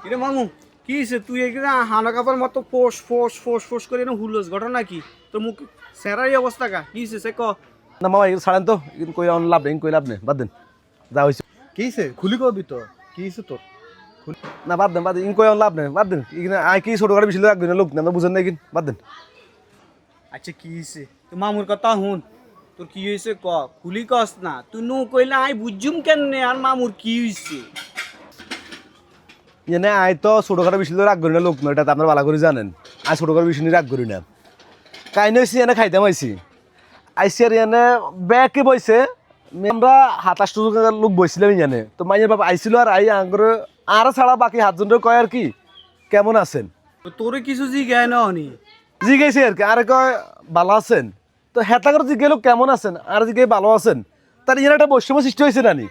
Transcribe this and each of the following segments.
কিরে মামু কি হয়েছে তুই এখানে হানা কাপড় মতো ফোস ফোস ফোস ফোস করে হুলস ঘটনা কি তোর মুখ স্যারাই অবস্থা কা কি হয়েছে সে ক না মামা এগুলো ছাড়েন তো কিন্তু কই লাভ নেই কই লাভ নেই বাদ দেন যা হয়েছে কি হইছে খুলি কবি তো কি হইছে তোর না বাদ দেন কই লাভ নেই বাদ দেন এখানে আই কি ছোটখাটো বেশি রাখবেন লোক না বুঝেন না কিন বাদ দেন আচ্ছা কি হয়েছে তুই মামুর কথা হুন তোর কি হয়েছে ক খুলি কস না তুই নু কইলে আই বুঝুম কেন আর মামুর কি হয়েছে এনে আই তো ছোটখাটো বেশি রাগ করি না লোক না এটা তো আপনারা ভালো করে জানেন আই ছোটখাটো বেশি রাগ করি না কাইনে হয়েছি এনে খাইতে পাইছি আইসি আর এনে ব্যাকে বইছে আমরা 27 লোক বইছিলাম জানে তো মাইয়ের বাবা আইছিল আর আই আঙ্গুর আর ছাড়া বাকি 7 জনের কয় আর কি কেমন আছেন তোরে কিছু জিজ্ঞাসা না হনি জিজ্ঞেস আর কি আরে কয় ভালো আছেন তো হেতা করে জিজ্ঞেস কেমন আছেন আর জিজ্ঞেস ভালো আছেন তার এর একটা বৈষম্য সৃষ্টি হয়েছে নানি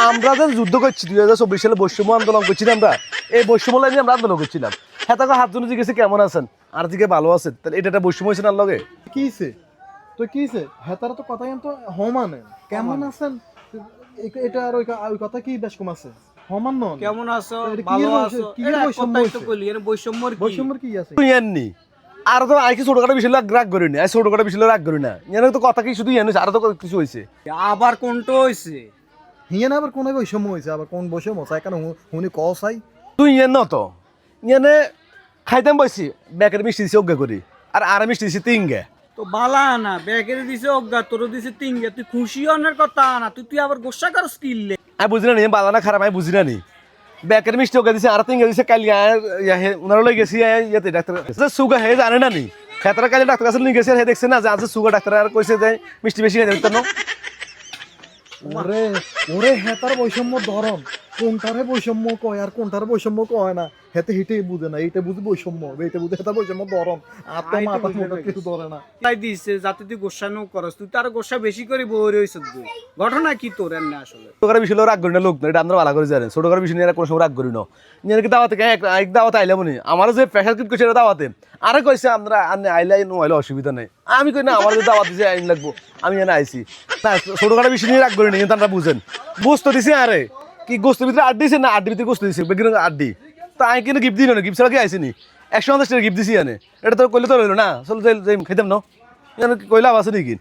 আমরা যে যুদ্ধ করছি 2024 সালে বৈষম্য আন্দোলন করছিলাম আমরা এই বৈষম্য লাইনে আমরা আন্দোলন করছিলাম হেতা করে 7 জন জিজ্ঞেস কেমন আছেন আর জিজ্ঞেস ভালো আছেন তাহলে এটা একটা বৈষম্য হয়েছে না লগে কি হইছে তো কি হইছে হেতারা তো কথা তো হমানে কেমন আছেন এটা আর ওই কথা কি বেশ কম আছে হমান নন কেমন আছো এটা কি ভালো এর আছো কি এটা বৈষম্য কথাই তো হইছে? কইলি এর বৈষম্যর কি বৈষম্যর কি আছে তুই এননি আর তো আই কি ছোটখাটো বেশি রাগ করি না ছোটখাটো বেশি রাগ করি না এনে তো কথা কি শুধু এনে আর তো কিছু হয়েছে আবার কোনটা হইছে হিয়ে না আবার কোন বৈষম্য হয়েছে আবার কোন বৈষম্য চাই কেন হুনি কসাই তুই এন ন তো এনে খাইতাম বসি ব্যাকের মিষ্টি দিছি অজ্ঞা করি আর আর মিষ্টি দিছি তিনগে তো বালা না ব্যাগের দিছে অজ্ঞা তোর দিছে তিনগে তুই খুশি হওয়ার কথা না তুই আবার গোসা কর স্কিল লে আমি বুঝি না নি বালা না খারাপ আমি বুঝি না নি ব্যাকের মিষ্টি ওকে দিছে আর তিনগে দিছে কালি উনার লই গেছি ইয়াতে ডাক্তার সুগা হে জানে না নি খেতরা কালি ডাক্তার কাছে নিয়ে গেছে হে দেখছে না যে আজ সুগা ডাক্তার আর কইছে যে মিষ্টি বেশি খাই দিতেন ওরে ওরে হেতার বৈষম্য ধরন কোনটারে বৈষম্য কয় আর কোনটারে বৈষম্য কয় না হেতে হিটেই বুঝে না এইটা বুঝে বৈষম্য এইটা বুঝে হেতার বৈষম্য ধরন আর তো আই তো মাথা বুঝে মোটা গেছি। কিছু ধরে না তাই দিছে যাতে তুই গোসা নো করস তুই তার গোসা বেশি করে বই হইছ তুই ঘটনা কি তোর এর না আসলে ছোটখাটো বিষয় রাগ করি না লোক না এটা আমরা ভালো করে জানেন ছোটখাটো বিষয় নিয়ে কোনো সময় রাগ করি না নিয়ে কি দাওয়াতে এক দাওয়াতে আইলাম নি আমার যে প্রেশার কিট করছে দাওয়াতে আরে কইছে আমরা আইলাই নো আইলে অসুবিধা নেই আমি কই না আমার যে দাওয়াত দিছে আইন লাগবো আমি এনে আইছি না ছোটখাটো বিষয় নিয়ে রাগ করি না কিন্তু আমরা বুঝেন বুঝতে দিছি আরে কি গোস্তের ভিতরে আড্ডি দিছে না আড্ডির ভিতরে গোস্ত দিছে বেগিন আড্ডি তো আমি কিন্তু গিফট দিই না গিফট ছাড়া কি আইসিনি 150 টাকা গিফট দিছি আনে এটা তো কইলে তো রইলো না চল যাই খাইতাম না কইলা আছে নাকি